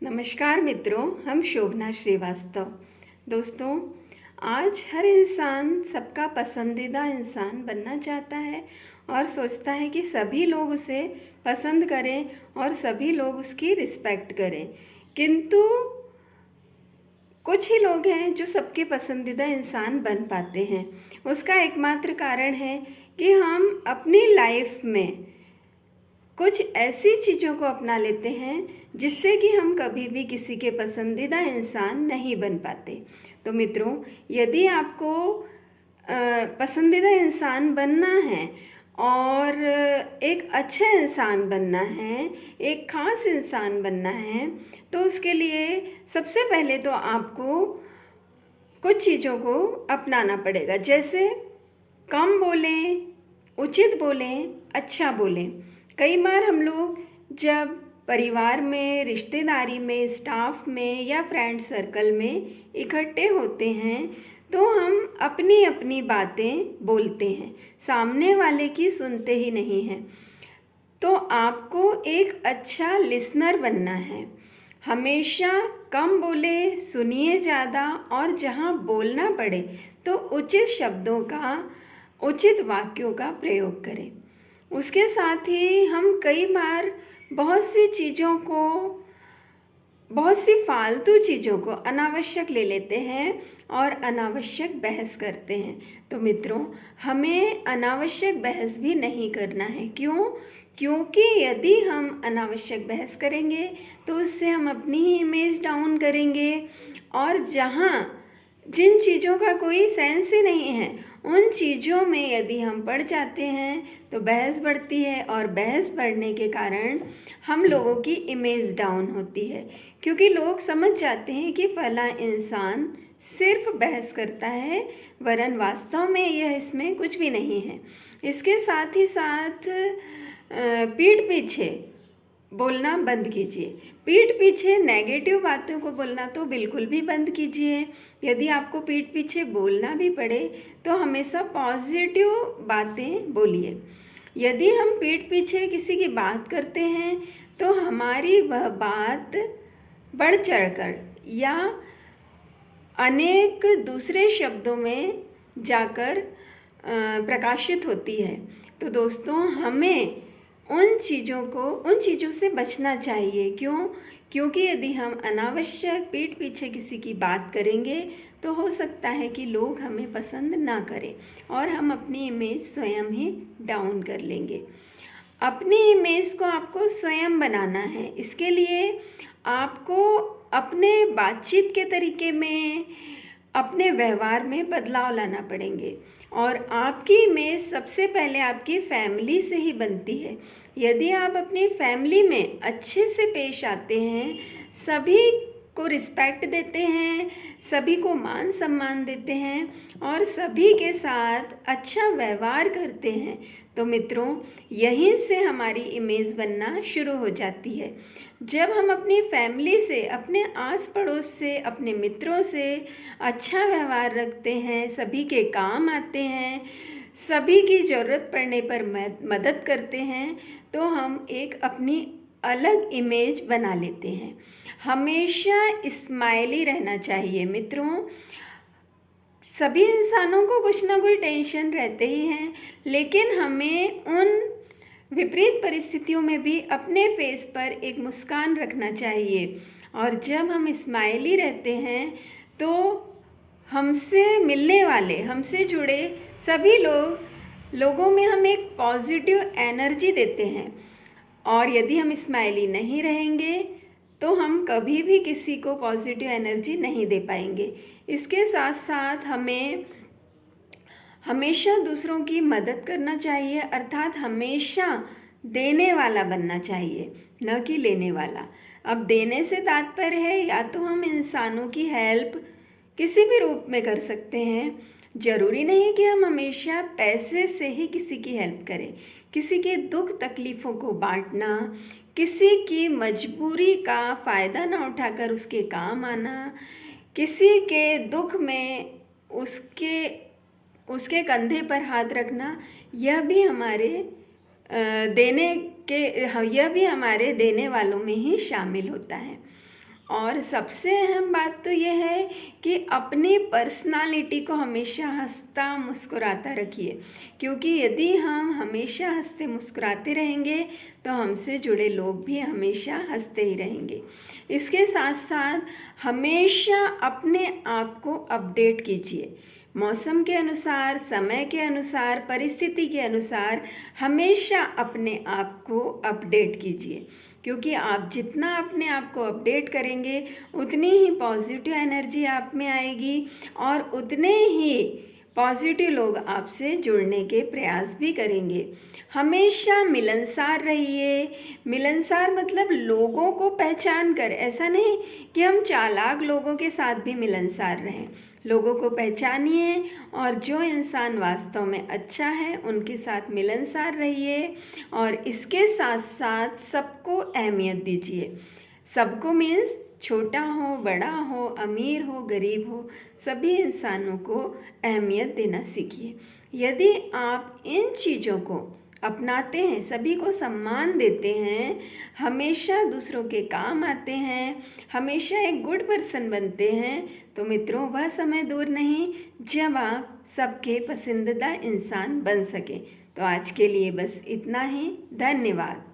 नमस्कार मित्रों, हम शोभना श्रीवास्तव। दोस्तों, आज हर इंसान सबका पसंदीदा इंसान बनना चाहता है और सोचता है कि सभी लोग उसे पसंद करें और सभी लोग उसकी रिस्पेक्ट करें। किंतु कुछ ही लोग हैं जो सबके पसंदीदा इंसान बन पाते हैं। उसका एकमात्र कारण है कि हम अपनी लाइफ में कुछ ऐसी चीज़ों को अपना लेते हैं जिससे कि हम कभी भी किसी के पसंदीदा इंसान नहीं बन पाते। तो मित्रों, यदि आपको पसंदीदा इंसान बनना है और एक अच्छा इंसान बनना है, एक ख़ास इंसान बनना है, तो उसके लिए सबसे पहले तो आपको कुछ चीज़ों को अपनाना पड़ेगा। जैसे कम बोलें, उचित बोलें, अच्छा बोलें। कई बार हम लोग जब परिवार में, रिश्तेदारी में, स्टाफ में या फ्रेंड सर्कल में इकट्ठे होते हैं तो हम अपनी अपनी बातें बोलते हैं, सामने वाले की सुनते ही नहीं हैं। तो आपको एक अच्छा लिसनर बनना है। हमेशा कम बोले, सुनिए ज़्यादा, और जहाँ बोलना पड़े तो उचित शब्दों का, उचित वाक्यों का प्रयोग करें। उसके साथ ही हम कई बार बहुत सी फालतू चीज़ों को अनावश्यक ले लेते हैं और अनावश्यक बहस करते हैं। तो मित्रों, हमें अनावश्यक बहस भी नहीं करना है। क्यों? क्योंकि यदि हम अनावश्यक बहस करेंगे तो उससे हम अपनी ही इमेज डाउन करेंगे, और जिन चीज़ों का कोई सेंस ही नहीं है उन चीज़ों में यदि हम पड़ जाते हैं तो बहस बढ़ती है, और बहस बढ़ने के कारण हम लोगों की इमेज डाउन होती है, क्योंकि लोग समझ जाते हैं कि फला इंसान सिर्फ बहस करता है, वरन वास्तव में यह इसमें कुछ भी नहीं है। इसके साथ ही साथ पीठ पीछे बोलना बंद कीजिए। पीठ पीछे नेगेटिव बातों को बोलना तो बिल्कुल भी बंद कीजिए। यदि आपको पीठ पीछे बोलना भी पड़े तो हमेशा पॉजिटिव बातें बोलिए। यदि हम पीठ पीछे किसी की बात करते हैं तो हमारी वह बात बढ़ चढ़कर या अनेक दूसरे शब्दों में जाकर प्रकाशित होती है। तो दोस्तों, हमें उन चीज़ों से बचना चाहिए। क्यों? क्योंकि यदि हम अनावश्यक पीठ पीछे किसी की बात करेंगे तो हो सकता है कि लोग हमें पसंद ना करें और हम अपनी इमेज स्वयं ही डाउन कर लेंगे। अपनी इमेज को आपको स्वयं बनाना है। इसके लिए आपको अपने बातचीत के तरीके में, अपने व्यवहार में बदलाव लाना पड़ेंगे, और आपकी इमेज सबसे पहले आपकी फैमिली से ही बनती है। यदि आप अपनी फैमिली में अच्छे से पेश आते हैं, सभी को रिस्पेक्ट देते हैं, सभी को मान सम्मान देते हैं और सभी के साथ अच्छा व्यवहार करते हैं, तो मित्रों, यहीं से हमारी इमेज बनना शुरू हो जाती है। जब हम अपनी फैमिली से, अपने आस पड़ोस से, अपने मित्रों से अच्छा व्यवहार रखते हैं, सभी के काम आते हैं, सभी की ज़रूरत पड़ने पर मदद करते हैं, तो हम एक अपनी अलग इमेज बना लेते हैं। हमेशा स्माइली रहना चाहिए मित्रों। सभी इंसानों को कुछ ना कुछ टेंशन रहते ही हैं, लेकिन हमें उन विपरीत परिस्थितियों में भी अपने फेस पर एक मुस्कान रखना चाहिए। और जब हम स्माइली रहते हैं तो हमसे मिलने वाले, हमसे जुड़े सभी लोगों में हम एक पॉजिटिव एनर्जी देते हैं। और यदि हम स्माइली नहीं रहेंगे तो हम कभी भी किसी को पॉजिटिव एनर्जी नहीं दे पाएंगे। इसके साथ साथ हमें हमेशा दूसरों की मदद करना चाहिए, अर्थात हमेशा देने वाला बनना चाहिए, न कि लेने वाला। अब देने से तात्पर्य है या तो हम इंसानों की हेल्प किसी भी रूप में कर सकते हैं। ज़रूरी नहीं कि हम हमेशा पैसे से ही किसी की हेल्प करें। किसी के दुख तकलीफ़ों को बांटना, किसी की मजबूरी का फ़ायदा न उठाकर उसके काम आना, किसी के दुख में उसके कंधे पर हाथ रखना, यह भी हमारे देने वालों में ही शामिल होता है। और सबसे अहम बात तो ये है कि अपनी पर्सनालिटी को हमेशा हंसता मुस्कुराता रखिए, क्योंकि यदि हम हमेशा हंसते मुस्कुराते रहेंगे तो हमसे जुड़े लोग भी हमेशा हंसते ही रहेंगे। इसके साथ साथ हमेशा अपने आप को अपडेट कीजिए, मौसम के अनुसार, समय के अनुसार, परिस्थिति के अनुसार हमेशा अपने आप को अपडेट कीजिए, क्योंकि आप जितना अपने आप को अपडेट करेंगे उतनी ही पॉजिटिव एनर्जी आप में आएगी और उतने ही पॉजिटिव लोग आपसे जुड़ने के प्रयास भी करेंगे। हमेशा मिलनसार रहिए। मिलनसार मतलब लोगों को पहचान कर, ऐसा नहीं कि हम चालाक लोगों के साथ भी मिलनसार रहें। लोगों को पहचानिए और जो इंसान वास्तव में अच्छा है उनके साथ मिलनसार रहिए और इसके साथ साथ सबको अहमियत दीजिए। सबको मीन्स छोटा हो, बड़ा हो, अमीर हो, गरीब हो, सभी इंसानों को अहमियत देना सीखिए। यदि आप इन चीज़ों को अपनाते हैं, सभी को सम्मान देते हैं, हमेशा दूसरों के काम आते हैं, हमेशा एक गुड पर्सन बनते हैं, तो मित्रों वह समय दूर नहीं जब आप सबके पसंदीदा इंसान बन सके। तो आज के लिए बस इतना ही। धन्यवाद।